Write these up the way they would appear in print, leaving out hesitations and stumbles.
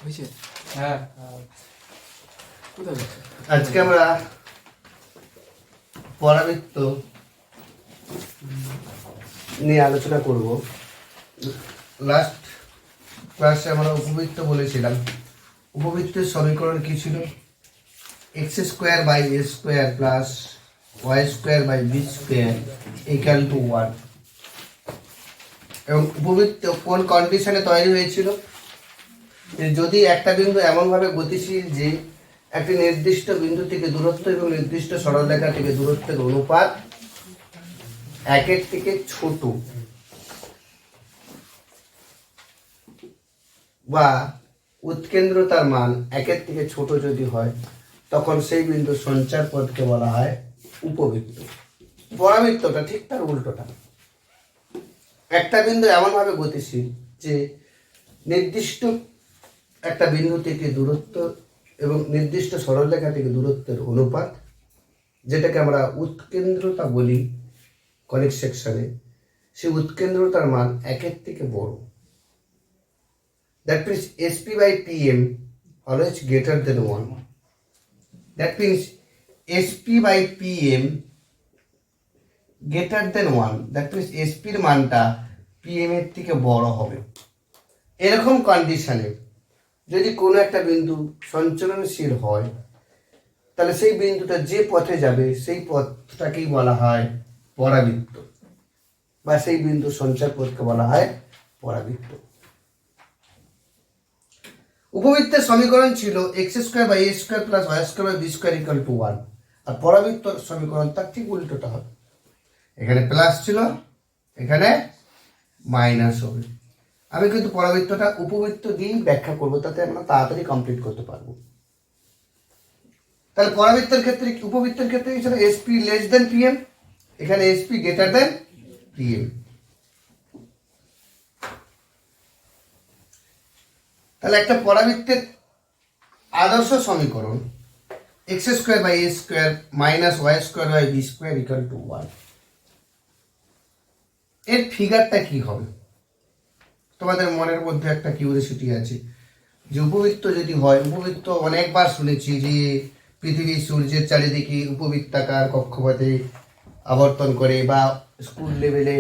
হ্যাঁ, আজকে আমরা পরাবৃত্ত নিয়ে আলোচনা করব। লাস্ট ক্লাসে আমরা উপবৃত্ত বলেছিলাম। উপবৃত্তের সমীকরণ কি ছিল? X square by a square plus y square by b square equal to 1। এবং উপবৃত্ত কোন কন্ডিশনে তৈরি হয়েছিল? যদি একটা বিন্দু এমনভাবে গতিশীল যে একটি নির্দিষ্ট বিন্দু থেকে দূরত্ব এবং নির্দিষ্ট সরলরেখা থেকে দূরত্বের অনুপাত একের থেকে ছোট, বা উৎকেন্দ্রতার মান একের থেকে ছোট যদি হয়, তখন সেই বিন্দুর সঞ্চার পথকে বলা হয় উপবৃত্ত। পরাবৃত্তটা ঠিক তার উল্টোটা। একটা বিন্দু এমনভাবে গতিশীল যে নির্দিষ্ট একটা বিন্দু থেকে দূরত্ব এবং নির্দিষ্ট সরলরেখা থেকে দূরত্বের অনুপাত, যেটাকে আমরা উৎকেন্দ্রতা বলি কনিক সেকশনে, সেই উৎকেন্দ্রতার মান একের থেকে বড়। That means SP by PM always greater than 1. That means SP by PM greater than 1. That means SP এর মানটা PM এর থেকে বড় হবে। এরকম কন্ডিশনে যদি কোনো একটা বিন্দু সঞ্চরণশীল হয়, তাহলে সেই বিন্দুটা যে পথে যাবে সেই পথটাকেই বলা হয় পরাবৃত্ত, বা সেই বিন্দুর সঞ্চার পথকে বলা হয় পরাবৃত্ত। উপবৃত্তের সমীকরণ ছিল x square by a square plus y square by b square equal to 1। আর পরাবৃত্তর সমীকরণ তার ঠিক উল্টোটা হবে। এখানে প্লাস ছিল, এখানে মাইনাস হবে। আমি কিন্তু পরাবৃত্তটা উপবৃত্ত দিয়েই ব্যাখ্যা করবো, তাতে আমরা তাড়াতাড়ি কমপ্লিট করতে পারবো। তাহলে পরাবৃত্তের ক্ষেত্রে, উপবৃত্তের ক্ষেত্রে কি ছিল? এসপি লেস দেন পিএম, এখানে এসপি গ্রেটার দেন পিএম। তাহলে একটা পরাবৃত্তের আদর্শ সমীকরণ x square by a square minus y square by b square equal to 1। এর ফিগারটা কি হবে? তোমাদের মনের মধ্যে একটা কিউরিওসিটি আছে যে উপবৃত্ত যদি হয়, উপবৃত্ত অনেকবার শুনেছি যে পৃথিবী সূর্যের চারিদিকে উপবৃত্তাকার কক্ষপথে আবর্তন করে, বা স্কুল লেভেলে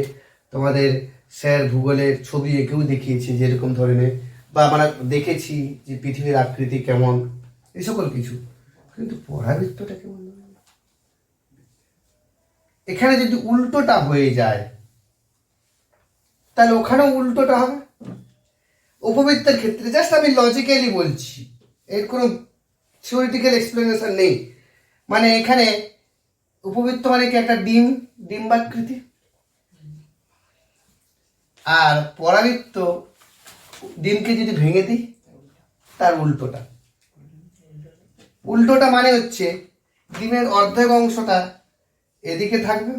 তোমাদের স্যার ভূগোলের ছবি এঁকেও দেখিয়েছে যেরকম ধরনের, বা আমরা দেখেছি যে পৃথিবীর আকৃতি কেমন, এই সকল কিছু। কিন্তু পরাবৃত্তটা কেমন? এখানে যদি উল্টোটা হয়ে যায়, তাহলে ওখানেও উল্টোটা হবে। উপবৃত্তের ক্ষেত্রে জাস্ট আমি লজিক্যালি বলছি, এর কোনো থিওরিটিক্যাল এক্সপ্লেনেশন নেই। মানে এখানে উপবৃত্ত মানে কি? একটা ডিম্বাকৃতি। আর পরাবৃত্ত ডিমকে যদি ভেঙে দিই, তার উল্টোটা। উল্টোটা মানে হচ্ছে ডিমের অর্ধেক অংশটা এদিকে থাকবে,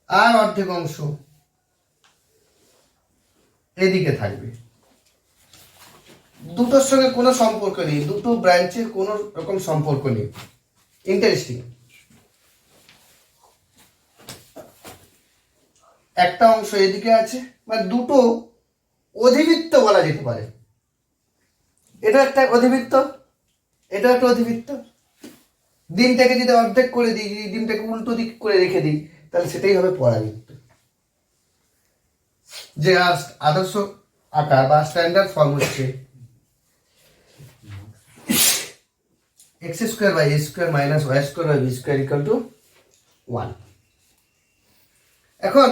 আর অর্ধেক অংশ এদিকে থাকবে। দুটোর সঙ্গে কোনো সম্পর্ক নেই, দুটো ব্রাঞ্চের কোনো রকম সম্পর্ক নেই। ইন্টারেস্টিং। একটা অংশ এদিকে আছে, মানে দুটো অধিবৃত্ত বলা যেতে পারে। এটা একটা অধিবৃত্ত, এটা একটা অধিবৃত্ত। ডিমটাকে যদি অর্ধেক করে দিই, যদি ডিমটাকে উল্টো দিক করে রেখে দিই, তাহলে সেটাই হবে পরাবৃত্ত। যে আদর্শ আকার বা স্ট্যান্ডার্ড ফর্ম হচ্ছে x square by a square minus y square by b square equal to 1। এখন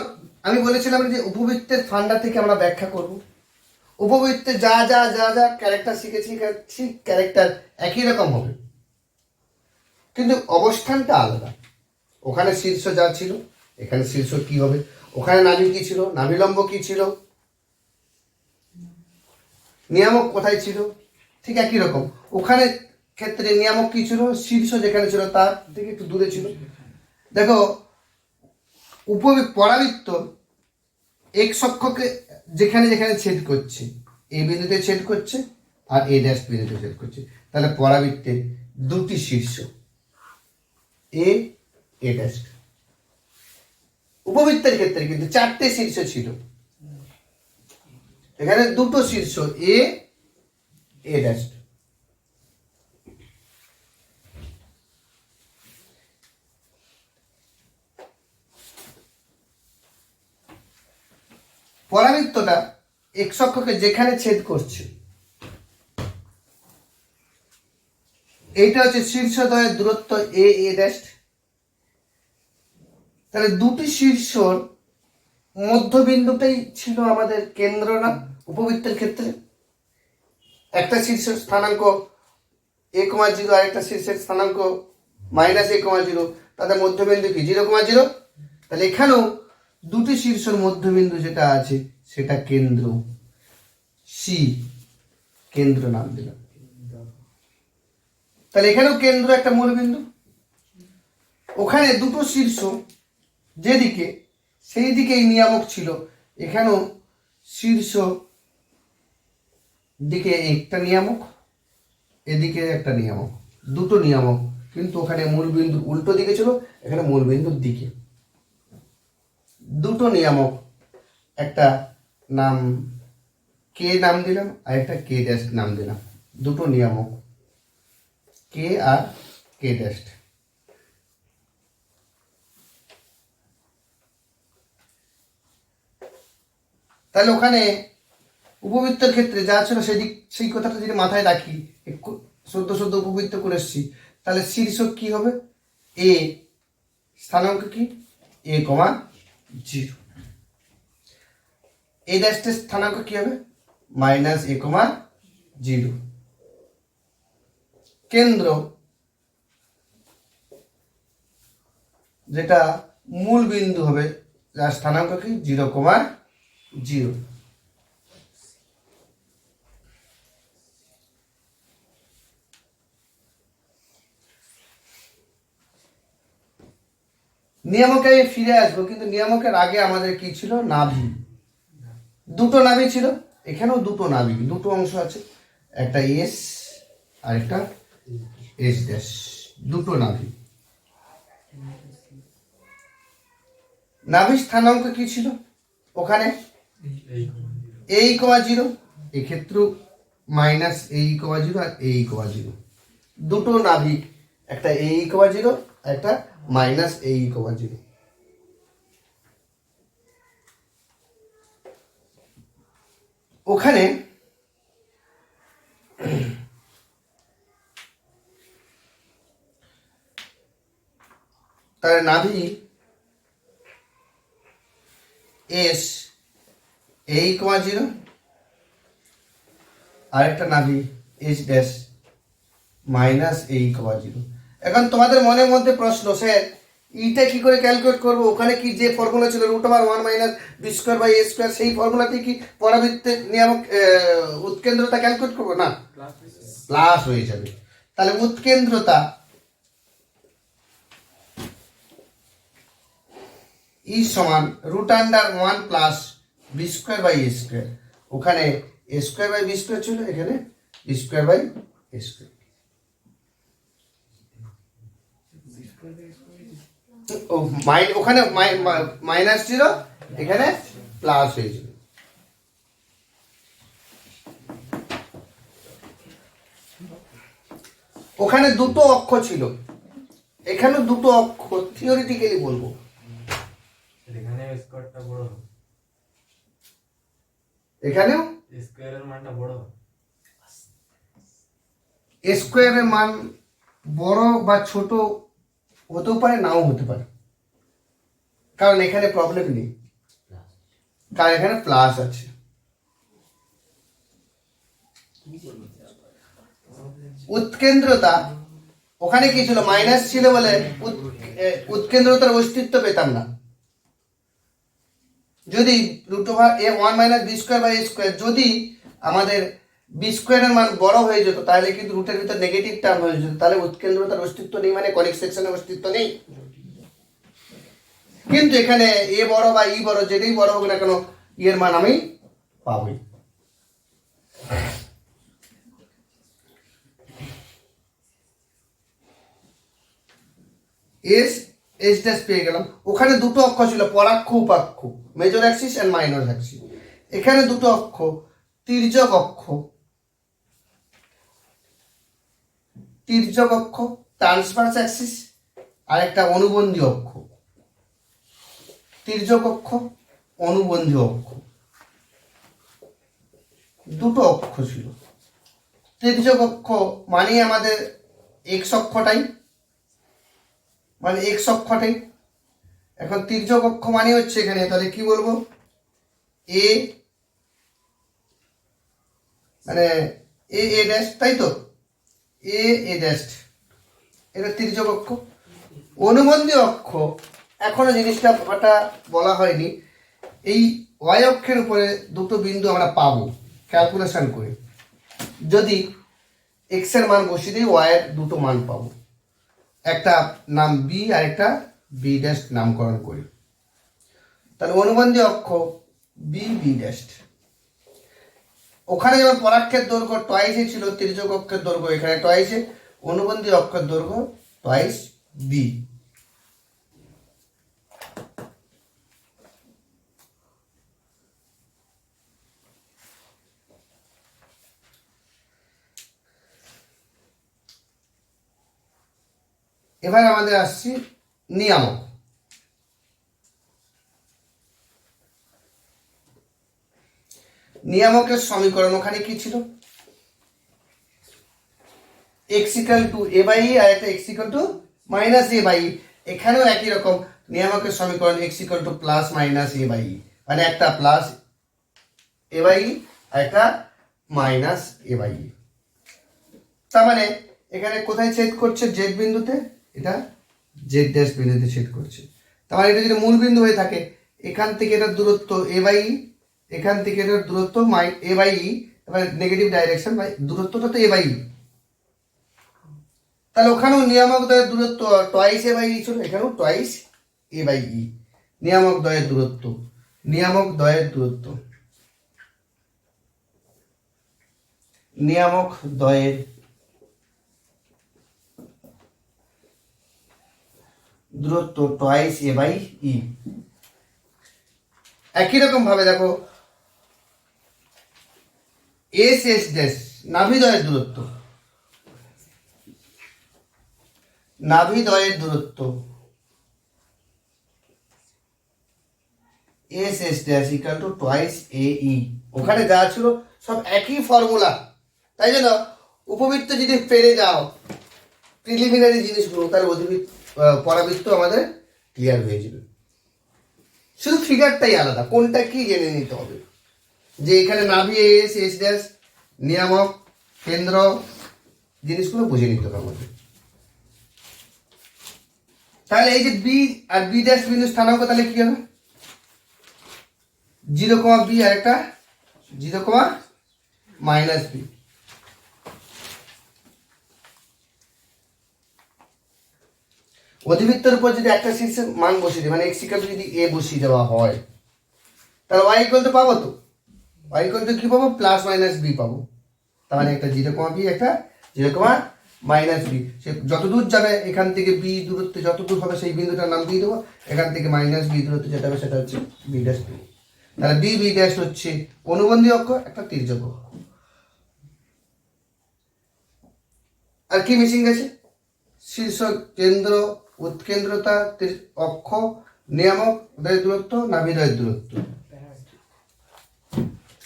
আমি বলেছিলাম যে উপবৃত্তের ফান্ডা থেকে আমরা ব্যাখ্যা করব। উপবৃত্তে যা যা যা যা ক্যারেক্টার শিখেছি, ঠিক ক্যারেক্টার একই রকম হবে, কিন্তু অবস্থানটা আলাদা। ওখানে শীর্ষ যা ছিল, এখানে শীর্ষ কি হবে? ওখানে নাভি কি ছিল, নাভিলম্ব কি ছিল, নিয়ামক কোথায় ছিল, ঠিক একই রকম। ওখানে ক্ষেত্রে নিয়ামক কি ছিল? শীর্ষ যেখানে ছিল তার থেকে একটু দূরে ছিল। দেখো, পরাবৃত্ত এক্স অক্ষকে যেখানে যেখানে ছেদ করছে, এই বিন্দুতে ছেদ করছে আর এ ড্যাশ বিন্দুতে ছেদ করছে, তাহলে পরাবৃত্তের দুটি শীর্ষ এ ড্যাশ। উপবৃত্তের ক্ষেত্রে কিন্তু চারটে শীর্ষ ছিল। এখানে দুটো শীর্ষ এ এ ড্যাশ। পরাবৃত্তটা এক্স অক্ষকে যেখানে ছেদ করছে এইটা হচ্ছে শীর্ষদ্বয়ের দূরত্ব এ এ ড্যাশ। তাহলে দুটি শীর্ষর মধ্যবিন্দুটাই ছিল আমাদের কেন্দ্র না উপবৃত্তের ক্ষেত্রে? একটা শীর্ষের স্থানাঙ্ক এ কমা জিরো আর একটা শীর্ষের স্থানাঙ্ক মাইনাস এ কমা জিরো, তাদের মধ্যবিন্দু কি 0,0। তাহলে এখানেও দুটি শীর্ষের মধ্যবিন্দু যেটা আছে সেটা কেন্দ্র, সি কেন্দ্র নাম দিলাম। তাহলে এখানেও কেন্দ্র একটা মূলবিন্দু। ওখানে দুটো শীর্ষ যেদিকে সেই দিকেই নিয়ামক ছিল, এখানেও শীর্ষ দিকে একটা নিয়ামক, এদিকে একটা নিয়ামক, দুটো নিয়ামক, কিন্তু ওখানে মূলবিন্দু উল্টো দিকে ছিল, এখানে মূলবিন্দুর দিকে দুটো নিয়ামক, একটা নাম কে নাম দিলাম আর একটা কে ড্যাশ নাম দিলাম। দুটো নিয়ামক কে আর কে ড্যাশ। তাহলে ওখানে উপবৃত্তের ক্ষেত্রে যা ছিল সেই কথাটা যদি মাথায় রাখি, সদ্য উপবৃত্ত করে এসছি, তাহলে শীর্ষক কি হবে? এ, স্থানাঙ্ক কি এ কমা জিরো। এ ড্যাশটের স্থানাঙ্ক কি হবে? মাইনাস এ কমা জিরো। কেন্দ্র যেটা মূল বিন্দু হবে যার স্থানাঙ্ক কি 0,0। নিয়ামকে আমি ফিরে আসবো, কিন্তু নিয়ামকের আগে আমাদের কি ছিল? নাভি। দুটো নাভি ছিল, এখানেও দুটো নাভি, দুটো অংশ আছে, একটা এস আর একটা এস ড্যাশ, দুটো নাভি। নাভি স্থানাঙ্ক কি ছিল ওখানে? এই কমা জিরো, এক্ষেত্রেও মাইনাস এই কমা জিরো আর এই কমা জিরো, দুটো নাভি, একটা এই কমা জিরো, একটা মাইনাস এই কমা জিরো। ওখানে তার নাভি এস এই কমা জিরো, আরেকটা নাভি এস ড্যাশ মাইনাস এই কমা জিরো। এখন তোমাদের মনের মধ্যে প্রশ্ন, স্যার ইটা কি করে ক্যালকুলেট করবো? ওখানে কি যে ফর্মুলা ছিল √1 minus b square by a square, সেই ফর্মুলাতে কি পরাবৃত্তের নিয়ামক উৎকেন্দ্রতা ক্যালকুলেট করবো? না, প্লাস হয়ে যাবে। তাহলে উৎকেন্দ্রতা ই সমান √1 plus b square by a square. ওখানে a square by b square ছিল, এখানে b square by a square. ওখানে মাইনাস ছিল, এখানে প্লাস হয়েছিল। ওখানে দুটো অক্ষ ছিল, এখানে দুটো অক্ষ, থিওরিটিক্যালি বলবো। এখানেও স্কোয়ারের মান বড় বা ছোট হতেও পারে, নাও হতে পারে, কারণ এখানে প্রবলেম নেই, কারণ এখানে প্লাস আছে। উৎকেন্দ্রতা ওখানে কি ছিল? মাইনাস ছিল বলে উৎকেন্দ্রতার অস্তিত্ব পেতাম না। যদি √1 minus b square by a square, যদি আমাদের বি স্কোয়ারের মান বড় হয়ে যেত, তাহলে কিন্তু রুটের ভিতর নেগেটিভ টার্ম হয়ে যেত, তাহলে উৎকেন্দ্রতার অস্তিত্ব নেই, মানে কনিক সেকশনের অস্তিত্ব নেই। কিন্তু এখানে এ বড় বা ই বড়, যেটাই বড় হোক না কেন, এর মান আমি পাবই। এস এস ড্যাশ পেয়ে গেলাম। ওখানে দুটো অক্ষ ছিল, পরাক্ষ উপাক্ষ, major axis and minor axis. এখানে দুটো অক্ষ, তির্যক অক্ষ, তির্যক অক্ষ ট্রান্সভার্স অ্যাক্সিস, আর একটা অনুবন্ধী অক্ষ। তির্যক অক্ষ, অনুবন্ধী অক্ষ, দুটো অক্ষ ছিল। তির্যক অক্ষ মানে আমাদের এক্স অক্ষটাই, মানে এক্স অক্ষটাই। এখন তির্যক অক্ষ মানে হচ্ছে এখানে, তাহলে কি বলবো, এ মানে এ এ ড্যাশ, তাই তো, এ এ ড্যাশ, এটা তির্যক অক্ষ। অনুবন্ধী অক্ষ এখনো জিনিসটা বলা হয়নি। এই ওয়াই অক্ষের উপরে দুটো বিন্দু আমরা পাবো ক্যালকুলেশন করে, যদি এক্স এর মান বসিয়ে দিই ওয়াই এর দুটো মান পাবো, একটা নাম বি আর একটা বি ড্যাশ নামকরণ করি। তাহলে অনুবন্ধী অক্ষ বি বি ড্যাশ, ওখানে যেমন পরাক্ষের দৈর্ঘ্য টয়েসে ছিল, তির্যক অক্ষের দৈর্ঘ্য এখানে টয়েসে, অনুবন্ধী অক্ষের দৈর্ঘ্য টয়েস বি। এবার আমাদের আসছি নিয়ামক। নিয়ামকের সমীকরণ ওখানে কি ছিল, x equal to a by e আর একটা x equal to minus a by e. এখানেও একই রকম নিয়ামকের সমীকরণ x equal to plus minus a by e, মানে একটা প্লাস এ বাই ই আর একটা মাইনাস এ বাই ই। তার মানে এখানে কোথায় ছেদ করছে, জেড বিন্দুতে, এটা জেড ড্যাশ বিন্দুতে ছেদ করছে। তার মানে এটা যদি মূল বিন্দু হয়ে থাকে, এখান থেকে এটার দূরত্ব এ বাই ই, এখান থেকে এটার দূরত্ব এ বাই ই, এবার নেগেটিভ ডাইরেকশন বাই দূরত্বটা তো এ বাই ই, তাহলে ওখানেও নিয়ামক দ্বয়ের দূরত্ব টয়েস এ বাই ই ছিল, এখানেও টয়েস এ বাই ই। নিয়ামক দ্বয়ের দূরত্ব, নিয়ামক দ্বয়ের দূরত্ব, নিয়ামক দ্বয়ের দূরত্ব টয়েস এ বাই ই। একই রকম ভাবে দেখো এস এস ড্যাশ নাভিদ্বয়ের দূরত্ব, নাভিদ্বয়ের দূরত্ব S S dash equal to twice a e. ওখানে যা ছিল সব একই ফর্মুলা, তাই জন্য উপবৃত্ত যদি পেরে যাও প্রিলিমিনারি জিনিসগুলো, তাহলে পরাবৃত্ত আমাদের ক্লিয়ার হয়ে যাবে। শুধু ফিগারটাই আলাদা, কোনটা কি জেনে নিতে হবে, যে এখানে নাভি এস এস ড্যাশ নিয়ামক কেন্দ্র, জিনিসগুলো বুঝে নিতে হবে আমাদের। তাহলে এই যে বি আর বি ড্যাশ বিন্দু স্থানাঙ্ক, তাহলে কি হবে, 0, বি আর একটা 0, মাইনাস বি। অধিবৃত্তের উপর যদি একটা শীর্ষের মান বসিয়ে দিই, মানে এক্স ইকুয়াল টু যদি এ বসিয়ে দেওয়া হয়, তাহলে ওয়াই ইকুয়াল টু পাবো তো, ওয়াই ইকুয়াল টু কি পাবো, প্লাস মাইনাস বি পাবো। তার মানে একটা 0, বি একটা 0, মাইনাস বি। সে যতদূর যাবে এখান থেকে বি দূরত্ব যতদূর হবে সেই বিন্দুটার নাম দিয়ে দেবো, এখান থেকে মাইনাস বি দূরত্ব যেটা হবে সেটা হচ্ছে বি ড্যাশ বি। তাহলে বি বি ড্যাশ হচ্ছে অনুবন্ধী অক্ষ, একটা তির্যক অক্ষ। আর কি মিসিং গেছে, শীর্ষ কেন্দ্র, উৎকেন্দ্রতা, অক্ষ, নিয়ামক দ্বয়ের দূরত্ব, নাভিদ্বয়ের দূরত্ব।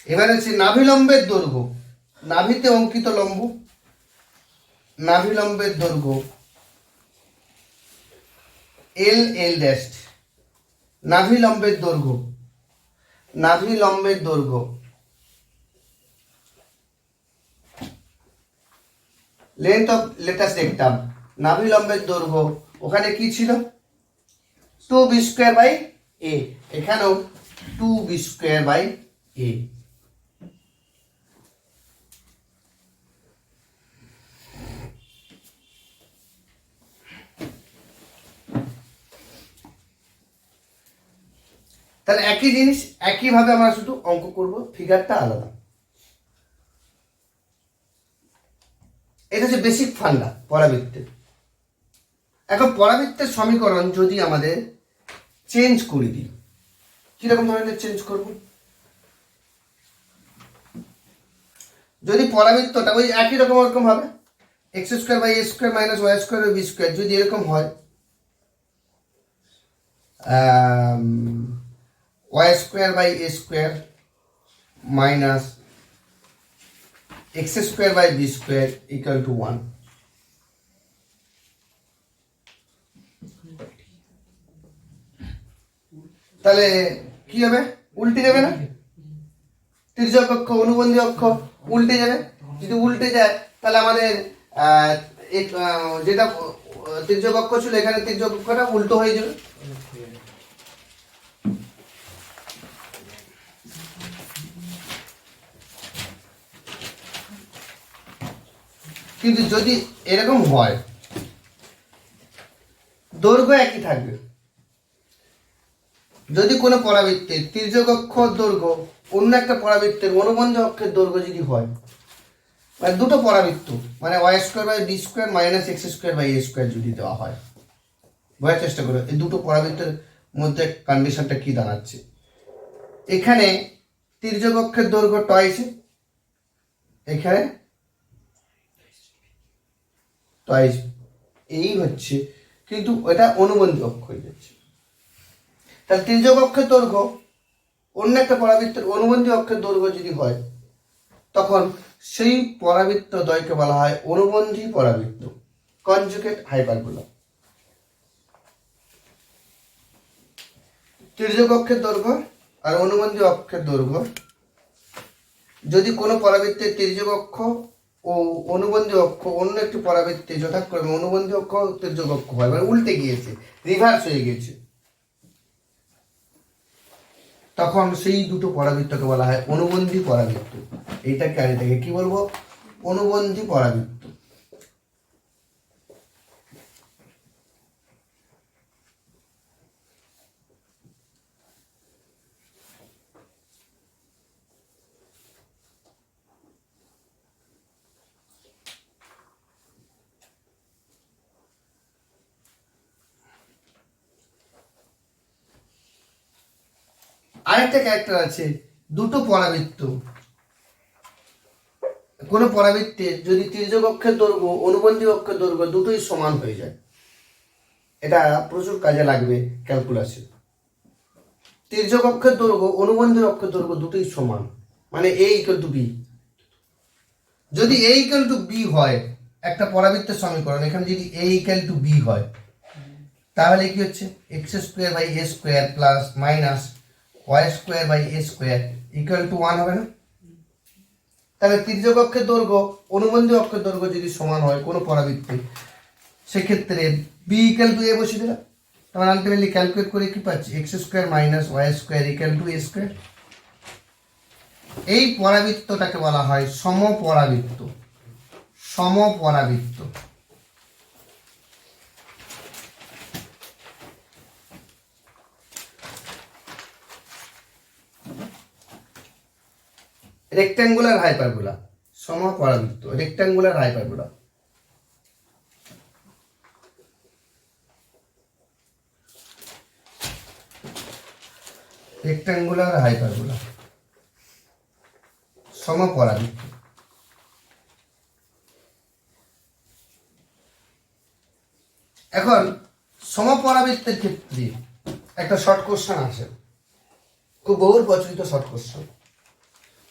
এবার হচ্ছে নাভিলম্বের দৈর্ঘ্য, নাভিতে অঙ্কিত লম্ব, নাভিলম্বের দৈর্ঘ্য এল এল ড্যাশ, নাভিলম্বের দৈর্ঘ্য, নাভিলম্বের দৈর্ঘ্য লেন্থ অফ লেটাস রেক্টাম, নাভিলম্বের দৈর্ঘ্য ওখানে কি ছিল, 2b² বাই a, এখানেও 2b² বাই a। তাহলে একই জিনিস একইভাবে আমরা শুধু অঙ্ক করব, ফিগারটা আলাদা। এটা হচ্ছে বেসিক ফান্ডা পরাবৃত্তের। এখন পরাবৃত্তের সমীকরণ যদি আমাদের চেঞ্জ করে দিই, কিরকম ধরনের চেঞ্জ করব, যদি পরাবৃত্তটা ওই একই রকম ওরকম হবে, x square by a square minus y square by b square, যদি এরকম হয় y square by a square minus x square by b square equal to 1, তাহলে কি হবে? উল্টে যাবে না? তির্যক অক্ষ অনুবন্ধী অক্ষ উল্টে যাবে। যদি উল্টে যায় তাহলে আমাদের যেটা তির্যক অক্ষ ছিল এখানে তির্যক অক্ষটা উল্টো হয়ে যাবে। কিন্তু যদি এরকম হয় দৈর্ঘ্য একই থাকবে, যদি কোনো পরাবৃত্তের তির্যক অক্ষ দৈর্ঘ্য অন্য একটা পরাবৃত্তের অনুবন্ধী অক্ষের দৈর্ঘ্য যদি হয়, মানে দুটো পরাবৃত্ত মানে y square by b square minus x square by a square যদি দেওয়া হয়, বোঝার চেষ্টা করো এই দুটো পরাবৃত্তের মধ্যে কন্ডিশনটা কি দাঁড়াচ্ছে। এখানে তির্যক অক্ষের দৈর্ঘ্য টয়েস, এখানে টয়েস, এই হচ্ছে, কিন্তু এটা অনুবন্ধী অক্ষ হয়ে যাচ্ছে। তাহলে তির্যক অক্ষের দৈর্ঘ্য অন্য একটা পরাবৃত্তের অনুবন্ধী অক্ষের দৈর্ঘ্য যদি হয়, তখন সেই পরাবৃত্ত দ্বয়কে বলা হয় অনুবন্ধী পরাবৃত্ত, কনজুগেট হাইপারবোলা। তির্যক অক্ষের দৈর্ঘ্য আর অনুবন্ধী অক্ষের দৈর্ঘ্য, যদি কোনো পরাবৃত্তের তির্যক অক্ষ ও অনুবন্ধী অক্ষ অন্য একটি পরাবৃত্তে যথাক্রমে অনুবন্ধী অক্ষ ও তির্যক অক্ষ হয়, মানে উল্টে গিয়েছে, রিভার্স হয়ে গিয়েছে, তখন সেই দুটো পরাবৃত্তকে বলা হয় অনুবন্ধী পরাবৃত্ত। এইটাকে আর এটাকে কি বলবো? অনুবন্ধী পরাবৃত্ত। আরেকটা ক্যারেক্টার আছে, দুটো পরাবৃত্ত, কোনো পরাবৃত্তে যদি তির্যক অক্ষের দৈর্ঘ্য অনুবন্ধী অক্ষের দৈর্ঘ্য দুটোই সমান হয়ে যায়, এটা প্রচুর কাজে লাগবে ক্যালকুলাসে। তির্যক অক্ষের দৈর্ঘ্য অনুবন্ধী অক্ষের দৈর্ঘ্য দুটোই সমান, মানে এ ইকুয়াল টু বি। যদি এ ইকুয়াল টু বি হয় একটা পরাবৃত্তের সমীকরণ, এখানে যদি এ ইকুয়াল টু বি হয় তাহলে কি হচ্ছে? X square by a square plus minus y square by a square equal to 1 হবে না? তাহলে তির্যক অক্ষের দৈর্ঘ্য অনুবন্ধী অক্ষের দৈর্ঘ্য যদি সমান হয় কোনো পরাবৃত্তে, সেক্ষেত্রে বি ইকুয়াল টু এ বসিয়ে দিলাম, তখন আলটিমেটলি ক্যালকুলেট করে কি পাচ্ছি? X square minus y square equal to a square. এই পরাবৃত্তটাকে বলা হয় সমপরাবৃত্ত, সমপরাবৃত্ত। রেক্ট্যাঙ্গুলার হাইপারবোলা, সমপরাবৃত্ত, রেক্ট্যাঙ্গুলার হাইপারবোলা। রেক্ট্যাঙ্গুলার হাইপারবোলা, সমপরাবৃত্ত। এখন সমপরাবৃত্তের ক্ষেত্রে একটা শর্ট কোশ্চেন আছে, খুব বহুল প্রচলিত শর্ট কোশ্চেন।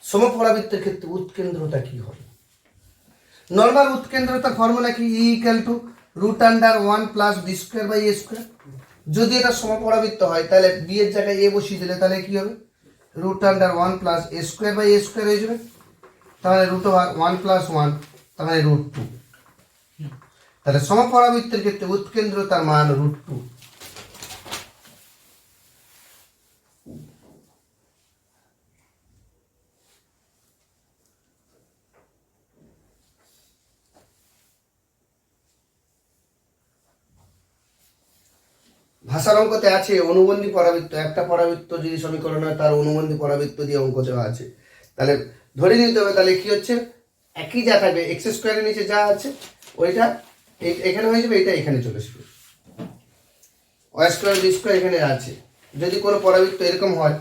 সমপরাবৃত্তের ক্ষেত্রে উৎকেন্দ্রতা কি হবে? নর্মাল উৎকেন্দ্রতার ফর্মুলা কি? E equal to root under 1 plus b square by a square. যদি এটা সমপরাবৃত্ত হয় তাহলে বি এর জায়গায় এ বসিয়ে দিলে তাহলে কি হবে? Root under 1 plus a square by a square হয়ে যাবে, তাহলে রুট ওভার 1 প্লাস 1 তাহলে রুট 2। তাহলে সমপরাবৃত্তের ক্ষেত্রে উৎকেন্দ্রতার মান রুট 2। ভাষার অঙ্কতে আছে অনুবন্ধী পরাবৃত্ত, একটা পরাবৃত্ত যদি সমীকরণ হয় তার অনুবন্ধী পরাবৃত্ত দিয়ে অঙ্ক দেওয়া আছে, তাহলে ধরে নিতে হবে তাহলে কি হচ্ছে? একই যা থাকবে, এক্স স্কোয়ারের নিচে যা আছে ওইটা এখানে হয়ে যাবে, এটা এখানে চলে আসবে, ওয়াই স্কোয়ার বি স্কোয়ার এখানে আছে। যদি কোনো পরাবৃত্ত এরকম হয়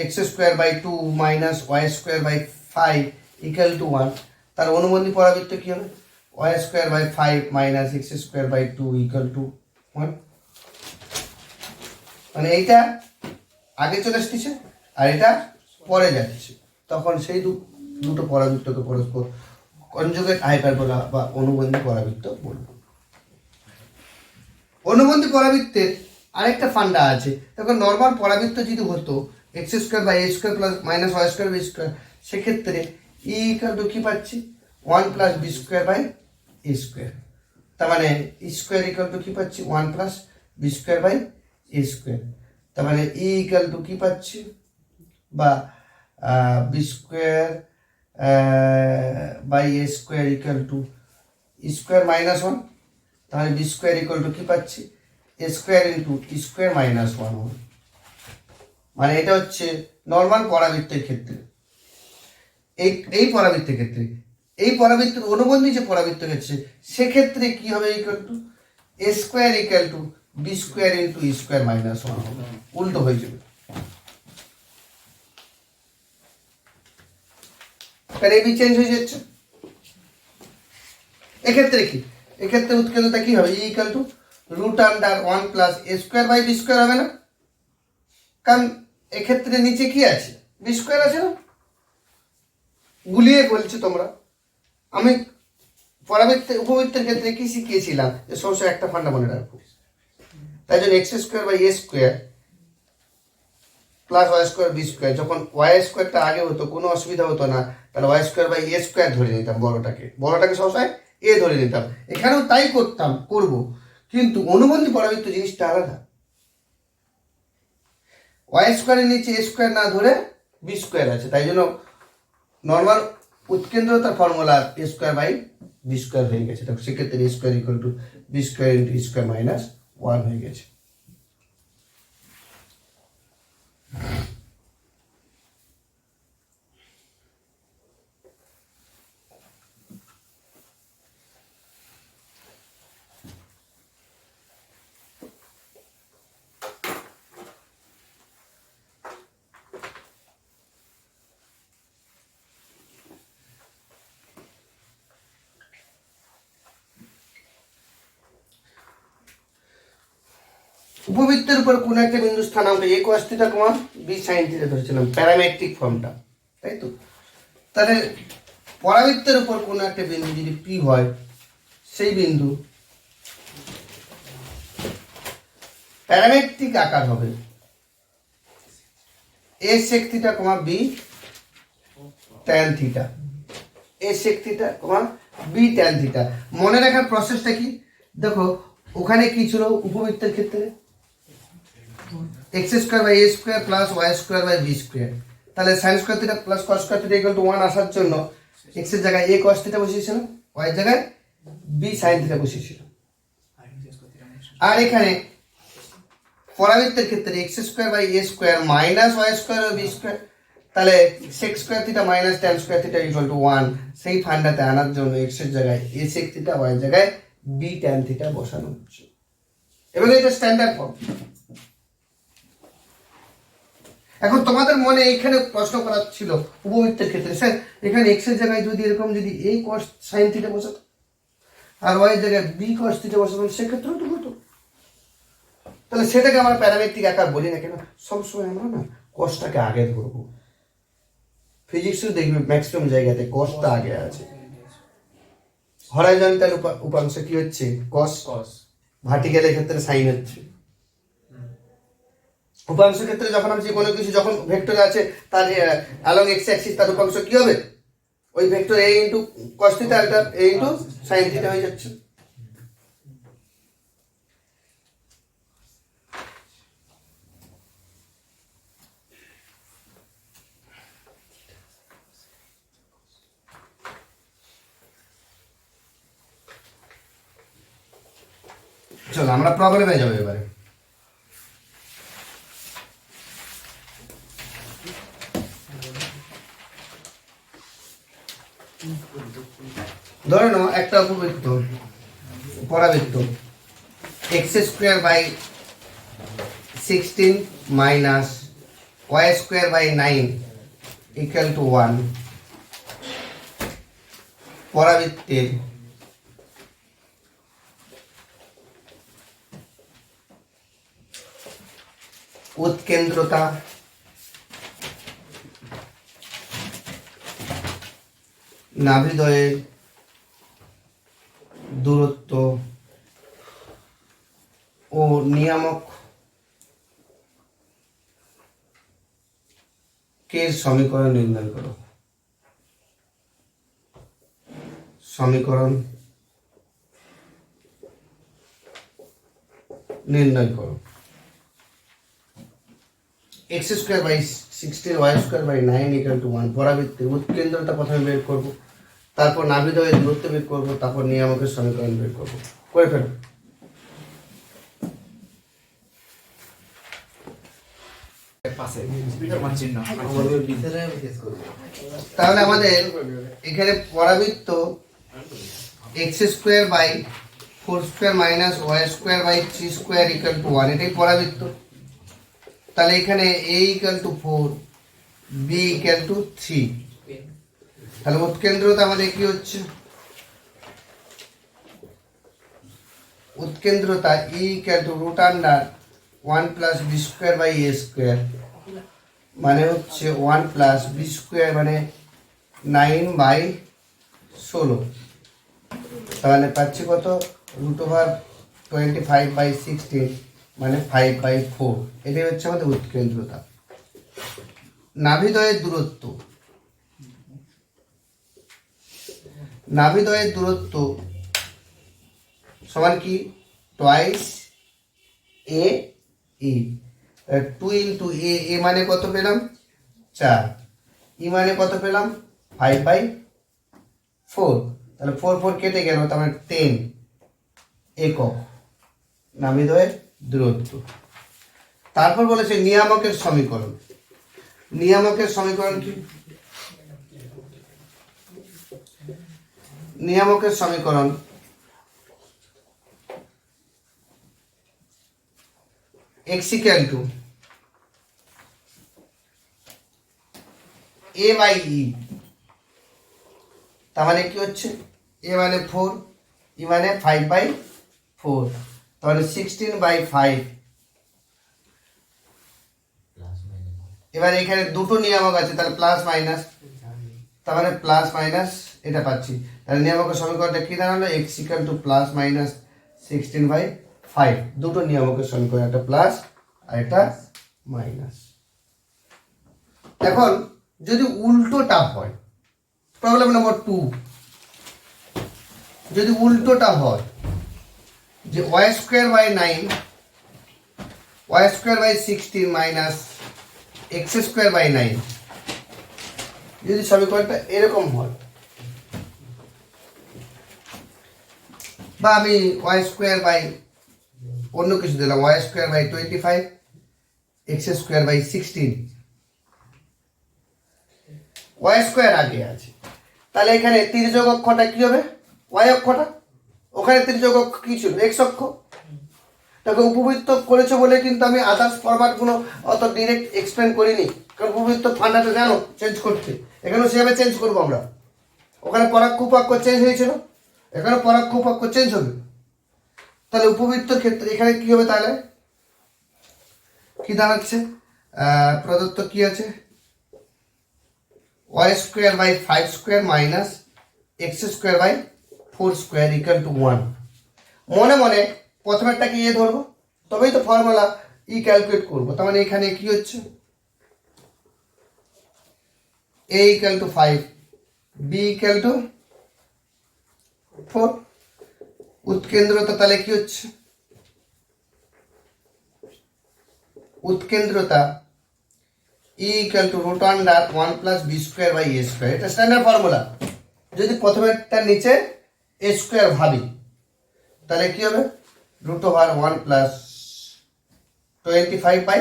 x square by 2 minus y square by 5 equal to 1, তার অনুবন্ধী পরাবৃত্ত কি হবে? Y square by 5 minus x square by 2 equal to 1। মানে এইটা আগে চলে আসতেছে আর এটা পরে যাচ্ছে, তখন সেই দুটো পরাবৃত্তকে পরস্পর কনজুগেট হাইপারবোলা বা অনুবন্ধী পরাবৃত্ত বলবো। অনুবন্ধী পরাবৃত্তের আরেকটা ফান্ডা আছে। দেখো নর্মাল পরাবৃত্ত যদি হতো x square by a square plus minus y square b square, সেক্ষেত্রে ই ইকুয়াল টু কি পাচ্ছি? 1 plus b square by a square. তার মানে স্কোয়ার ইকুয়াল টু কি পাচ্ছি? 1 plus b square by a square. তার মানে ই ইকুয়াল টু কি পাচ্ছি? বা b square by a square equal to square minus 1। তাহলে বি স্কোয়ার ইকুয়াল টু কি পাচ্ছি? A square into square minus 1 হবে। মানে এটা হচ্ছে নর্মাল পরাবৃত্তের ক্ষেত্রে। এই পরাবৃত্তের ক্ষেত্রে, এই পরাবৃত্তের অনুবন্ধী যে পরাবৃত্ত হচ্ছে সেক্ষেত্রে কি হবে? Equal to a square equal to b square into square minus 1 হবে। উল্টো হয়ে যাবে। কারণ এই বি চেঞ্জ হয়ে যাচ্ছে। এক্ষেত্রে কি? এক্ষেত্রে উৎকেন্দ্রতা কি হবে? Equal to root under 1 plus a square by b square হবে না? কারণ এক্ষেত্রে নিচে কি আছে? বি স্কোয়ার আছে না? গুলিয়ে বলছো তোমরা। আমি উপবৃত্তের ক্ষেত্রে কি শিখিয়েছিলাম? যে সবসময় একটা ফান্ডা মনে রাখবো। তাই জন্য x square by a square plus y square b square, যখন ওয়াই স্কোয়ারটা আগে হতো কোনো অসুবিধা হতো না, তাহলে y square by a square ধরে নিতাম, বড়টাকে সবসময় এ ধরে নিতাম। এখানেও তাই করব, কিন্তু অনুবন্ধী পরাবৃত্ত জিনিসটা আলাদা। ওয়াই স্কোয়ারের নিচে এ স্কোয়ার না ধরে বি স্কোয়ার আছে, তাই জন্য নর্মাল উৎকেন্দ্রতার formula a square by b square হয়ে গেছে। সেক্ষেত্রে a square equal to b square into square minus 1 হয়ে গেছে। উপবৃত্তের উপর কোন একটা বিন্দু স্থানাঙ্ক a cos theta comma b sin theta ধরেছিলাম, প্যারামেট্রিক ফর্মটা, তাই তো? তাহলে পরাবৃত্তের উপর কোন একটা বিন্দু যদি পি হয়, সেই বিন্দু প্যারামেট্রিক আকার হবে a sec theta comma b tan theta, a sec theta comma b tan theta. মনে রাখার প্রসেসটা কি? দেখো ওখানে কি ছিল উপবৃত্তের ক্ষেত্রে? X square by a square plus y square by b square. তাহলে sine square theta plus cos square theta equal to 1 আসার জন্য এক্স এর জায়গায় এ কস থিটা বসিয়েছিলাম, ওয়াই এর জায়গায় বি সাইন থিটা বসিয়েছিলাম। আর এখানে পরাবৃত্তের ক্ষেত্রে x square by a square minus y square by b square, তাহলে sec square theta minus tan square theta equal to 1। সেই ফান্ডাতে আনার জন্য এক্স এর জায়গায় এ সেক থিটা, ওয়াই এর জায়গায় বি ট্যান থিটা বসানো হচ্ছে। এবং এটা স্ট্যান্ডার্ড ফর্ম। এখন তোমাদের মনে এইখানে প্রশ্ন করা ছিল উপবৃত্তের ক্ষেত্রে, স্যার এখানে এক্স এর জায়গায় যদি এরকম যদি এ কস সাইন থিটা বসাতো আর ওয়াই এর জায়গায় বি কস থিটা বসাতো, সেক্ষেত্রেও তো হতো। তাহলে সেটাকে আমরা প্যারামেট্রিক আকার বলি না কেন? সবসময় আমরা না কসটাকে আগে ধরবো। ফিজিক্সও দেখবে ম্যাক্সিমাম জায়গাতে কসটা আগে আছে। হরাইজন্টাল উপাংশ কি হচ্ছে? কস। ভার্টিক্যালের ক্ষেত্রে সাইন হচ্ছে। উপাংশের ক্ষেত্রে যখন আমি যে কোনো কিছু যখন ভেক্টর আছে তার অ্যালং এক্স অ্যাক্সিস, তার উপাংশ কি হবে? ওই ভেক্টর এ ইন্টু কস থিটা আর এ ইন্টু সাইন থিটা হয়ে যাচ্ছে। চলো আমরা প্রবলেমে যাবো এবারে। ধরে নাও একটা উপবৃত্ত পরাবৃত্ত x square by 16 minus y square by 9 equal to 1। পরাবৃত্তের উৎকেন্দ্রতা নাভিদ্বয়ের দূরত্ব ও নিয়ামক কের সমীকরণ নির্ণয় করো। সমীকরণ নির্ণয় করো। X square by 16 y square by 9 equal to 1 পরাবৃত্তের উৎকেন্দ্রতা প্রথমে বের করব, তারপর নাভিদ্বয়ের দূরত্ব বের করব, তারপর নিয়ামকের সমীকরণ বের করব। করে ফেলো। তাহলে আমাদের এখানে পরাবৃত্ত x square by 4 square minus y square by 3 square equal to 1, এটাই পরাবৃত্ত। তাহলে এখানে a equal to 4, b equal to 3। তাহলে উৎকেন্দ্রতা আমাদের কি হচ্ছে? উৎকেন্দ্রতা e equal to root under 1 plus b square by a square, মানে হচ্ছে 1 প্লাস বি স্কোয়ার মানে 9/16। তাহলে পাচ্ছি কত? রুট ওভার 25/16 মানে 5/4। এটাই হচ্ছে আমাদের উৎকেন্দ্রতা। নাভিদ্বয়ের দূরত্ব, নাভিদ্বয়ের দূরত্ব সমান কি? টোয়াইস এ ই। 2 ইন্টু এ, এ মানে কত পেলাম? 4, ই মানে কত পেলাম? 5/4। তাহলে 4 4 কেটে গেল, তার মানে 10 একক নাভিদ্বয়ের দূরত্ব। তারপর বলেছে নিয়ামকের সমীকরণ। নিয়ামকের সমীকরণ কি? নিয়ামকের সমীকরণ x equal to a by e. তার মানে কি হচ্ছে? a মানে 4, ই মানে 5/4, তাহলে 16/5। এবার এখানে দুটো নিয়ামক আছে, তাহলে প্লাস মাইনাস, তার মানে প্লাস মাইনাস এটা পাচ্ছি। তাহলে নিয়ামকের সমীকরণটা কি দাঁড়ালো? x equal to plus minus 16/5। দুটো নিয়ামকের সমীকরণ, একটা প্লাস আর একটা মাইনাস। এখন যদি উল্টোটা হয়, প্রবলেম নম্বর 2, যদি উল্টোটা হয় যে y square by 9 y square by 16 minus x square by 9, যদি সমীকরণটা এরকম হয়, বা আমি ওয়াই স্কোয়ার বাই অন্য কিছু দিলাম, y square by 25 x square by 16, y square আগে আছে, তাহলে এখানে তির্যক অক্ষটা কি হবে? ওয়াই অক্ষটা। ওখানে তির্যক অক্ষ কি ছিল? এক্স অক্ষ। তাকে উপবৃত্ত করেছে বলে কিন্তু আমি আদার্স ফরম্যাটগুলো অত ডিরেক্ট এক্সপ্লেন করিনি, কারণ উপবৃত্ত ফান্ডাটা জানো চেঞ্জ করতে, এখানেও সেভাবে চেঞ্জ করবো আমরা। ওখানে পরাক্ষ উপাক্ষ চেঞ্জ হয়েছিল, এখানে পরাক্ষ উপাক্ষ চেঞ্জ হবে। তাহলে উপবৃত্ত ক্ষেত্রে এখানে কি হবে? তাহলে কি দাঁড়াচ্ছে? প্রদত্ত কি আছে? Y square by 5 square minus x square by 4 square equal to 1। মনে মনে প্রথমেরটাকে এ ধরবো, তবেই তো ফর্মুলা ই ক্যালকুলেট করবো। তার মানে এখানে কি হচ্ছে? a equal to 5, b equal to 4। উৎকেন্দ্রতা তাহলে কি হচ্ছে? উৎকেন্দ্রতা E equal to root under 1 plus b square by a square. এটা স্ট্যান্ডার্ড ফর্মুলা। যদি প্রথমেরটার নিচে এ স্কোয়ার ভাবি, তাহলে কি হবে? রুট ওভার 1 প্লাস 25 বাই,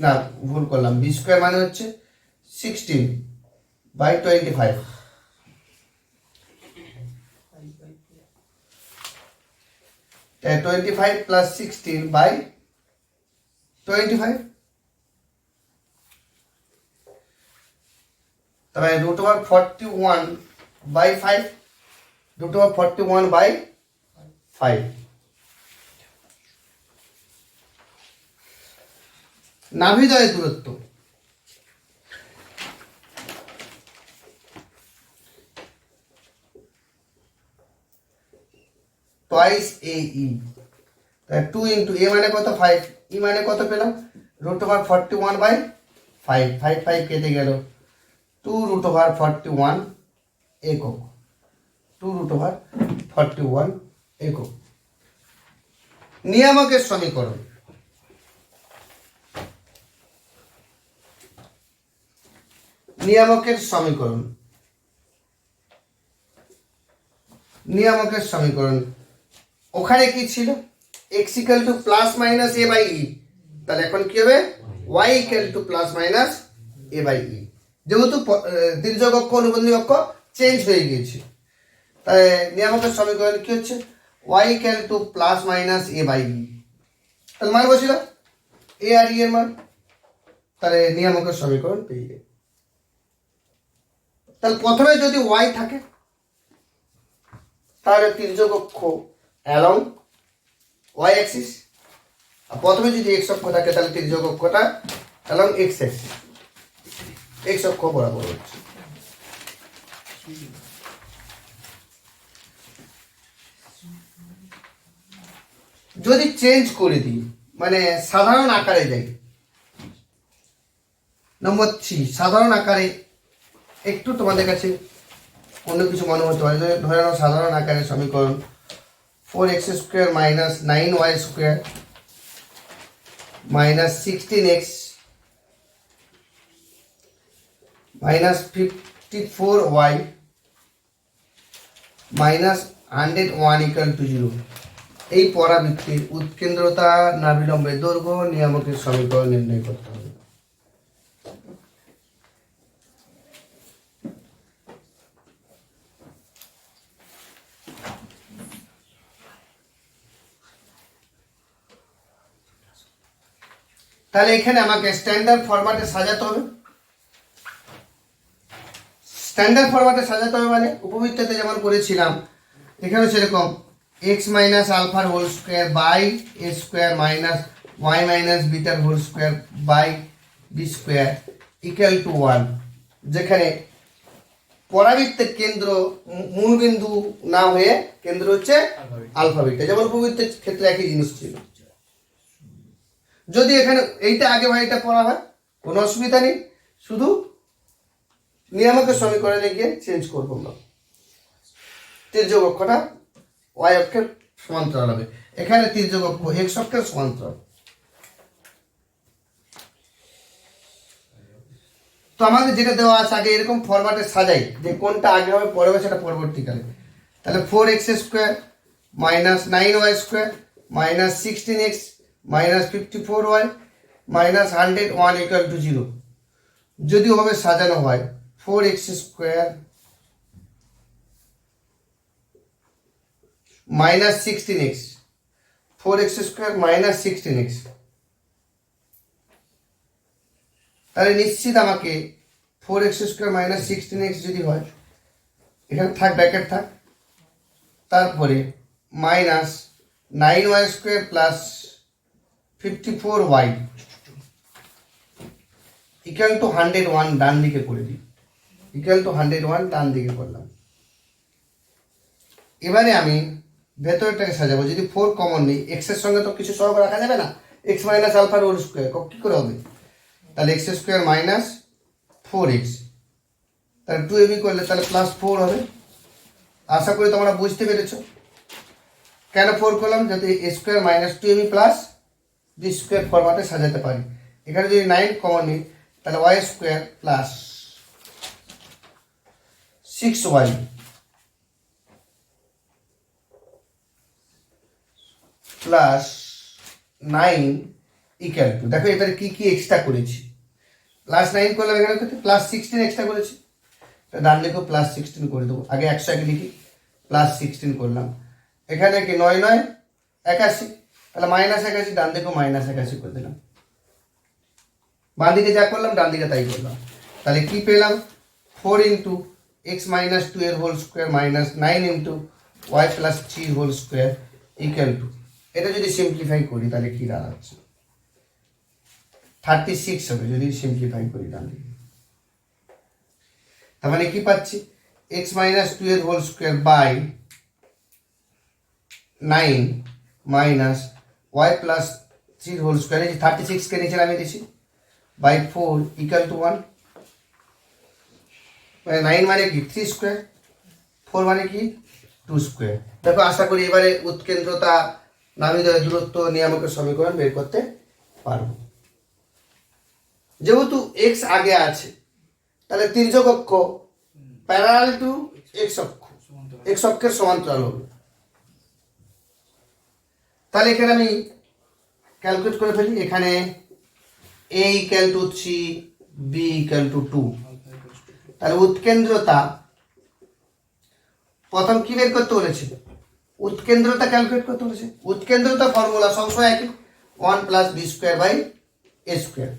না ভুল করলাম, বি স্কোয়ার মানে হচ্ছে 16/25। তাই 25 প্লাস 16/25। তবে √41/5, √41/5 নাভিদ্বয়ের দূরত্ব টুয়াইস AE, 2 ইন্টু এ মানে কত 5, ই মানে কত পেলাম √41/5, 5 কেটে গেল 2√41 একক, 2√41 একক। নিয়ামকের সমীকরণ, নিয়ামকের সমীকরণ, নিয়ামকের সমীকরণ ওখানে কি ছিল x equal to plus minus a by e, তাহলে এখন কি হবে y equal to plus minus a by e, যেহেতু তির্যক অক্ষ অনুবন্ধী অক্ষ চেঞ্জ হয়ে গিয়েছে, তাহলে নিয়ামকের সমীকরণ কি হচ্ছে y equal to plus minus a by e, তাহলে মান বসিল a আর ই এর মান, তাহলে নিয়ামকের সমীকরণ পেয়ে যাবে। তাহলে প্রথমে যদি y থাকে তাহলে তির্যক অক্ষ অ্যালং y অ্যাক্সিস, আর প্রথমে যদি x অক্ষ থাকে তাহলে তির্যক অক্ষটা অ্যালং x অ্যাক্সিস, x অক্ষ বরাবর হচ্ছে। যদি চেঞ্জ করে দিই মানে সাধারণ আকারে যাই, নম্বর 3 সাধারণ আকারে, একটু তোমাদের কাছে অন্য কিছু মনে হতে পারে, ধরে নাও সাধারণ আকারে সমীকরণ 4x² - 9y² - 16x - 54y - 101 = 0। এই পরাবৃত্তির উৎকেন্দ্রতা, নাভিলম্বের দৈর্ঘ্য, নিয়ামকের সমীকরণ নির্ণয় করতে হবে। তাহলে এখানে আমাকে স্ট্যান্ডার্ড ফরম্যাটে সাজাতে হবে। স্ট্যান্ডার্ড ফরম্যাটে সাজাতে হবে মানে উপবৃত্ততে যেমন করেছিলাম এখানে সেরকম x - আলফার whole square by a square minus y - বিটার whole square by b square equal to 1, যেখানে পরাবৃত্তের কেন্দ্র মূলবিন্দু না হয়ে কেন্দ্র হচ্ছে আলফা বিটা, যেমন উপবৃত্তের ক্ষেত্রে একই জিনিস ছিল। যদি এখানে এইটা আগে বা এটা পড়া হয় কোনো অসুবিধা নেই, শুধু নিয়ামকের সমীকরণে গিয়ে চেঞ্জ করবো আমরা, তির্যক অক্ষটা y অক্ষের সমান্তরাল হবে, এখানে তির্যক অক্ষ x অক্ষের সমান্তরাল। তো আমাদের যেটা দেওয়া আছে আগে এরকম ফরম্যাটে সাজাই যে কোনটা আগে হবে পরে হবে সেটা পরবর্তীকালে। তাহলে 4x² - 9y² - 16x - 54y - 101 = 0। যদি হবে সাজানো হয় 4x² - 16x, 4x² - 16x, তাহলে নিশ্চিত আমাকে 4x² - 16x যদি হয় এখানে থাক ব্র্যাকেট থাক, তারপরে -9y² + 54y = 101 ডান দিকে করে দিই, = 101 ডান দিকে করলাম। এবারে আমি ভেতরটাকে সাজাবো, যদি 4 কমন নেই x এর সঙ্গে তো কিছু সহগ রাখা যাবে না, x - আলফার হোল স্কোয়ার কি করে হবে, তাহলে x² - 4x, তাহলে 2ab করলে তাহলে +4 হবে। আশা করি তোমরা বুঝতে পেরেছো কেন 4 করলাম, যাতে a² - 2ab + b² ফরম্যাটে সাজাতে পারি। এখানে যদি 9 কমন নিই তাহলে y² + 6y + 9 = দেখো এবারে কি কি এক্সট্রা করেছি, +9 করলাম, এখানে +16 এক্সট্রা করেছি, ডান দিকেও +16 করে দেবো, আগে 100 আগে লিখি, +16 করলাম, এখানে কি 9 9 81, তাহলে -81, ডান দিকেও -81 করে দিলাম, বাঁ দিকে যা করলাম ডান দিকে তাই করলাম, তাহলে কি পেলাম 4 ইন্টু এক্স মাইনাস 2 এর whole square minus 9 into y plus 3 whole square equal to, এটা যদি সিম্পলিফাই করি তাহলে কি দাঁড়াচ্ছে 36 হবে যদি সিম্পলিফাই করি তাহলে। তার মানে কি পাচ্ছি এক্স মাইনাস 2 এর whole square by 9 minus y plus 3 whole square, এই 36 কে নিচে নামিয়ে দিছি বাই 4 ইকুয়াল টু 1। 9 মানে কি 3 স্কোয়ার, 4 মানে কি 2 স্কোয়ার। দেখো আশা করি এবারে উৎকেন্দ্রতা নাভিদ্বয়ের দূরত্ব নিয়ামকের সমীকরণ বের করতে পারবো। যেহেতু এক্স আগে আছে তাহলে তির্যক অক্ষ প্যারালাল টু এক্স অক্ষ, এক্স অক্ষের সমান্তরাল হবে। তাহলে এখানে আমি ক্যালকুলেট করে ফেলি, এখানে a equal to 3 b equal to 2। তাহলে উৎকেন্দ্রতা প্রথম কি বের করতে বলেছে, উৎকেন্দ্রতা ক্যালকুলেট করতে বলেছে। উৎকেন্দ্রতা ফর্মুলা সবসময় একই, 1 plus b square by a square.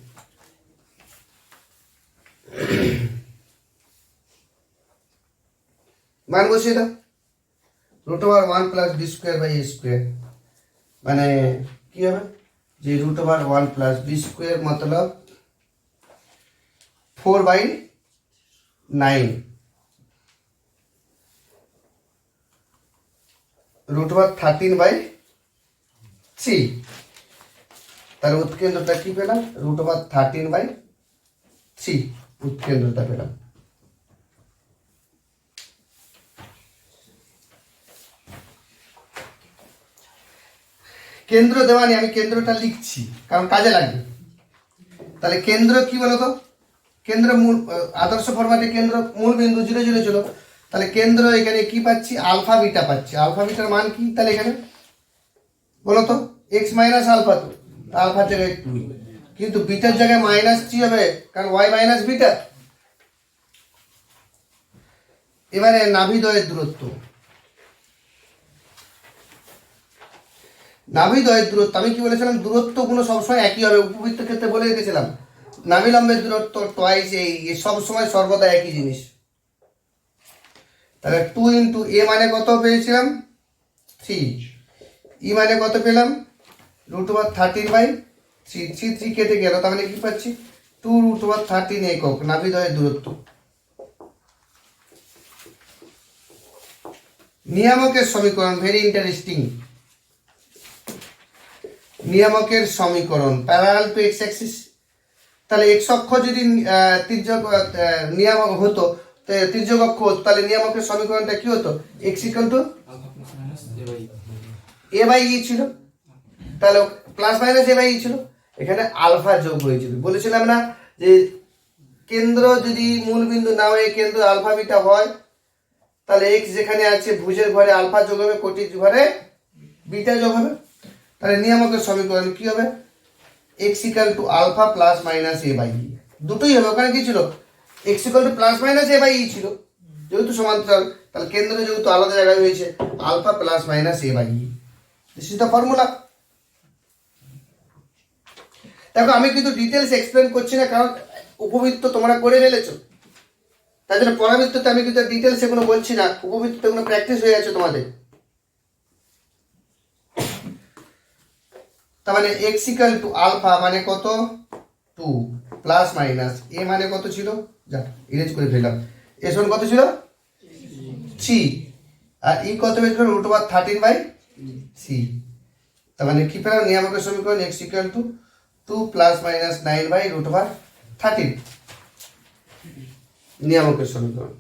মান বসিয়ে দাও, root over 1 plus b square by a square মানে কি হবে যে root over 1 plus b square মতলব 4/9 রুট ওভার 13/3। তাহলে উৎকেন্দ্রতা কি পেলাম রুট ওভার 13/3 উৎকেন্দ্রতা পেলাম। কেন্দ্র দেওয়া নেই, আমি কেন্দ্রটা লিখছি কারণ কাজে লাগবে। তাহলে কেন্দ্র কি বলতো, কেন্দ্র মূল আদর্শ ফরম্যাটে কেন্দ্র মূল বিন্দু 0 0 ছিল। তাহলে কেন্দ্র এখানে কি পাচ্ছি আলফা বিটা পাচ্ছি। আলফা বিটার মান কি তাহলে এখানে বলো তো এক্স মাইনাস আলফা, তো আলফার জায়গায় 2 কিন্তু বিটার জায়গায় মাইনাস 3 হবে কারণ ওয়াই মাইনাস বিটা। এবারে নাভিদ্বয়ের দূরত্ব, নাভিদ্বয়ের দূরত্ব আমি কি বলেছিলাম দূরত্বগুলো সবসময় একই হবে। উপবৃত্তের ক্ষেত্রে বলে রেখেছিলাম নাভিলম্বের দূরত্ব টয়েস এই সবসময় সর্বদা একই জিনিস। তাহলে 2 ইন্টু এ মানে কত পেয়েছিলাম 3, ই মানে কত পেলাম রুট ওভার 13/3, 3 কেটে গেল তার মানে কি পাচ্ছি 2 রুট ওভার 13 একক নাভিদ্বয়ের দূরত্ব। নিয়ামকের সমীকরণ ভেরি ইন্টারেস্টিং। নিয়ামকের সমীকরণ প্যারালাল টু এক্স অ্যাক্সিস। তাহলে এক্স অক্ষ যদি তির্যক নিয়ামক হতো, তির্যক অক্ষ হতো, তাহলে নিয়ামকের সমীকরণটা কি হতো x equal to a by e ছিল। তাহলে plus minus a by e ছিল, এখানে আলফা যোগ হয়েছিল। বলেছিলাম না যে কেন্দ্র যদি মূল বিন্দু না হয়ে কেন্দ্র আলফা বিটা হয় তাহলে এক্স যেখানে আছে ভুজের ঘরে আলফা যোগ হবে, কোটির ঘরে বিটা যোগ হবে। তাহলে নিয়ামকের সমীকরণ কি হবে x equal to alpha plus minus a by e, দুটোই হবে। ওখানে কি ছিল x equal to plus minus a by e ছিল যেহেতু সমান্তরাল, তাহলে কেন্দ্র যেহেতু আলাদা জায়গায় হয়েছে alpha plus minus a by e, this is the formula. দেখো আমি কিন্তু ডিটেলস এক্সপ্লেন করছি না কারণ উপবৃত্ত তোমরা করে ফেলেছো, তাই জন্য পরাবৃত্ততে আমি কিন্তু ডিটেলস এগুলো বলছি না, উপবৃত্ত এগুলো প্র্যাকটিস হয়ে গেছে তোমাদের। তার মানে এক্স ইকুয়াল টু আলফা মানে কত 2 প্লাস মাইনাস এ মানে কত ছিল যা ইরেজ করে ফেললাম, এ সমান কত ছিল 3 আর ই কত বের করে রুট ওভার 13/3। তার মানে কি পেলাম নিয়ামকের সমীকরণ x equal to 2 plus minus 9/√13 নিয়ামকের সমীকরণ।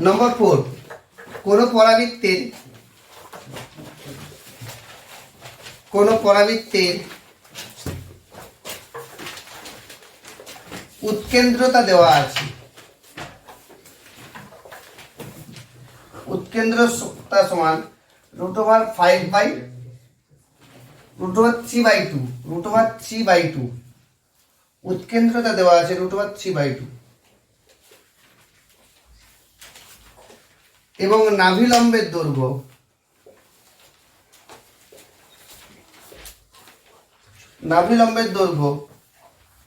নম্বর 4, কোন পরাবৃত্তের উৎকেন্দ্রতা দেওয়া আছে, উৎকেন্দ্রতা সমান √5/√3/2 √3/2 উৎকেন্দ্রতা দেওয়া আছে √3/2 এবং নাভিলম্বের দৈর্ঘ্য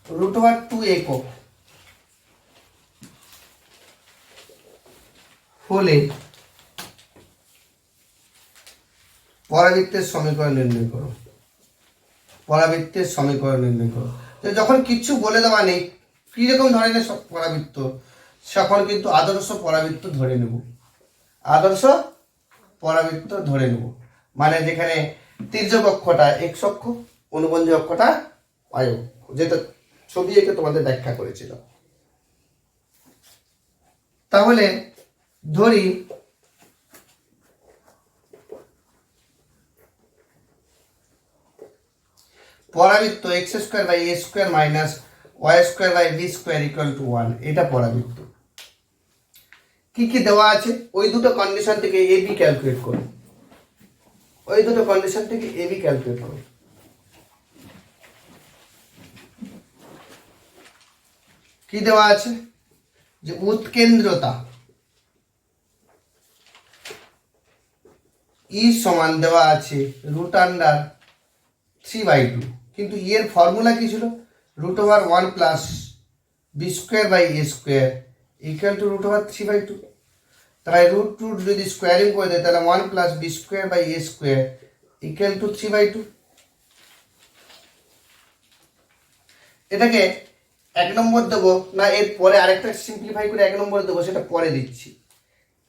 √2 একক হলে পরাবৃত্তের সমীকরণ নির্ণয় করো। তো যখন কিছু বলে দেওয়া নেই কিরকম ধরনের পরাবৃত্ত, তখন কিন্তু আদর্শ পরাবৃত্ত ধরে নেব। মানে যেখানে তির্যক অক্ষটা এক্স অক্ষ, অনুবন্ধী অক্ষটা ওয়াই অক্ষ, যেটা ছবি এঁকে তোমাদের ব্যাখ্যা করেছিল। তাহলে ধরি পরাবৃত্ত x² - y² = 1, এটা পরাবৃত্ত। কি কি দেওয়া আছে ওই দুটো কন্ডিশন থেকে এ বি ক্যালকুলেট করো। কি দেওয়া আছে যে উৎকেন্দ্রতা ই সমান দেওয়া আছে √3/2, কিন্তু এর ফর্মুলা কি ছিল √1 + b²/a² = √3/2। তাই √2 যদি স্কোয়ারিং করে দেয় তাহলে 1 + b²/a² = 3/2। এটাকে 1 নম্বর দেবো না এর পরে আরেকটা সিম্পলিফাই করে 1 নম্বর দেবো, সেটা পরে দিচ্ছি।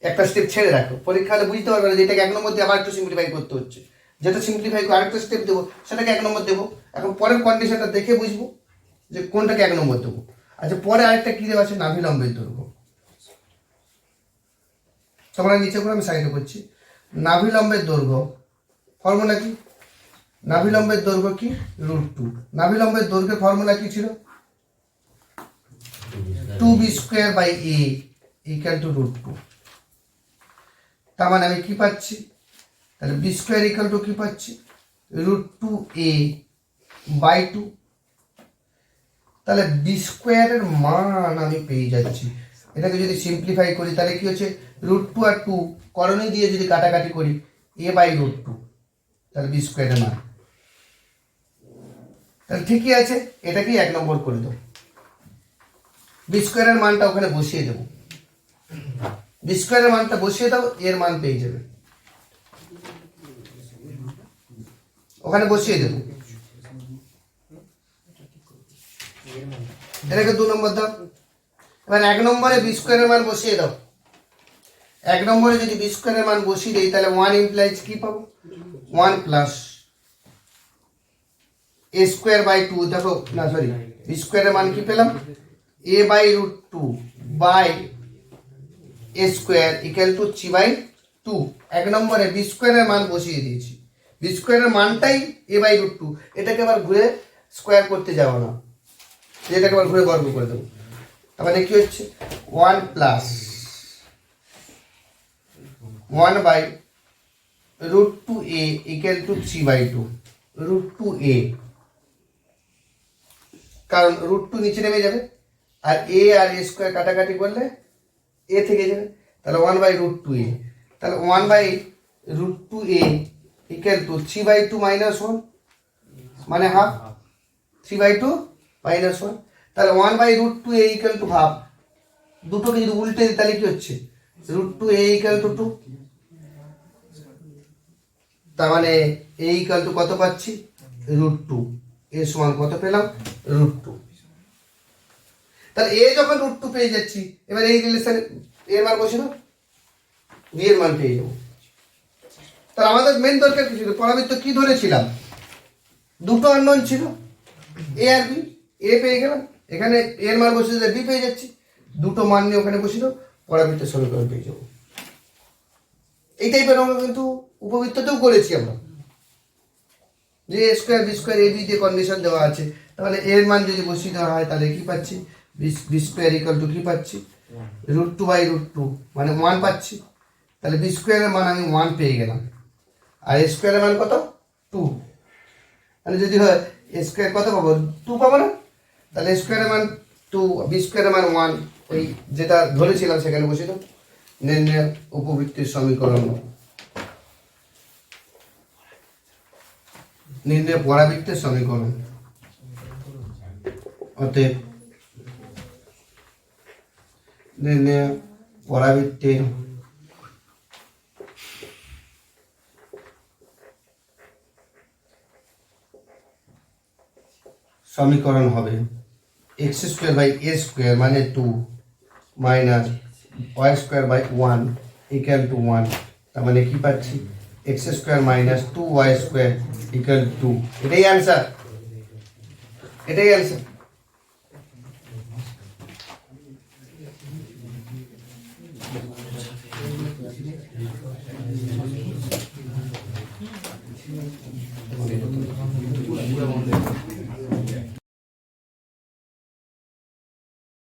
একটা স্টেপ ছেড়ে রাখো, পরীক্ষা হলে বুঝতে পারবে না যে এটাকে 1 নম্বর দিয়ে আবার একটু সিম্পলিফাই করতে হচ্ছে। যেটা সিম্পলিফাই করে আরেকটা স্টেপ দেবো সেটাকে 1 নম্বর দেবো। এখন পরের কন্ডিশনটা দেখে বুঝবো যে কোনটাকে 1 নম্বর দেবো। আচ্ছা, পরে আরেকটা কি দেওয়া আছে নাভিলম্বের দৈর্ঘ্য। তোমরা নিচে করে আমি সাইডে করছি। নাভিলম্বের দৈর্ঘ্য ফর্মুলা কি? নাভিলম্বের দৈর্ঘ্য কি √2। নাভিলম্বের দৈর্ঘ্যের ফর্মুলা কি ছিল 2b²/a = √2। তার মানে আমি কি পাচ্ছি, তাহলে b² = কি পাচ্ছি √2a/2। তাহলে b² এর মান আমি পেয়ে যাচ্ছি। এটাকে যদি সিম্পলিফাই করি তাহলে কি হচ্ছে √2 আর 2 করণী দিয়ে যদি কাটাকাটি করি a/√2, তাহলে b² এর মান। তাহলে ঠিকই আছে, এটাকেই 1 নম্বর করে দেবো। b² এর মানটা ওখানে বসিয়ে দেবো। b² এর মানটা বসিয়ে দাও, এর মান পেয়ে যাবে, ওখানে বসিয়ে দেবো। এটাকে 2 নম্বর দাও। এবার 1 নম্বরে b² এর মান বসিয়ে দাও। 1 নম্বরে যদি b² এর মান বসিয়ে দিই তাহলে 1 ইমপ্লাইজ কি পাবো 1 + a²/2। দেখো না সরি, b² এর মান কি পেলাম a/√2/a² = 3/2। 1 নম্বরে b² এর মান বসিয়ে দিয়েছি, b² এর মানটাই a/√2। এটাকে আবার ঘুরে স্কোয়ার করতে যাবো না, এটাকে আবার ঘুরে বর্গ করে দেবো। তার মানে কি হচ্ছে 1 + 1/√2a = 3/2। √2a, কারণ √2 নিচে নেমে যাবে আর a আর a² কাটাকাটি করলে a থেকে যাবে, তাহলে 1/√2a। তাহলে 1/√2a = 3/2 - 1, মানে হাফ। 3/2 - 1, তাহলে 1/√2a = হাফ। দুটোকে যদি উল্টে দিই তাহলে কি হচ্ছে √2a = 2। তার মানে a = কত পাচ্ছি √2, এর সমান কত পেলাম √2। তাহলে a যখন √2 পেয়ে যাচ্ছি, এবার এই রিলেশন এর মান বসে দাও, b এর মান পেয়ে যাবো। তাহলে আমাদের মেন দরকার কি ছিল, পরাবৃত্ত কি ধরেছিলাম, দুটো আননোন ছিল a আর b। a পেয়ে গেলাম, এখানে এর মান বসে দিলে b পেয়ে যাচ্ছি, দুটো মান নিয়ে ওখানে বসে দাও, পরাবৃত্তের সমীকরণ পেয়ে যাবো। এই টাইপের আমরা কিন্তু উপবৃত্ততেও করেছি আমরা, যে a² b² ab যে কন্ডিশন দেওয়া আছে, তাহলে এর মান যদি বসিয়ে দেওয়া হয় তাহলে কি পাচ্ছি b² = কি পাচ্ছি √2/√2 মানে 1 পাচ্ছি। তাহলে বি স্কোয়ারের মান আমি 1 পেয়ে গেলাম, আর এ স্কোয়ারের মান কত 2। তাহলে যদি হয় এ স্কোয়ার কত পাবো 2 পাবো না, তাহলে স্কোয়ারের মান 2, বি স্কোয়ারের মান 1, ওই যেটা ধরেছিলাম সেখানে বসে দাও। নির্ণয় উপবৃত্তির সমীকরণ, নির্ণয় পরাবৃত্তের সমীকরণ। অতএব নির্ণয় পরাবৃত্তের সমীকরণ হবে x square by a square মানে 2 minus y square by 1 equal to 1। তার মানে কি পাচ্ছি x square minus 2y square equal to 2। এটাই অ্যান্সার, এটাই অ্যান্সার।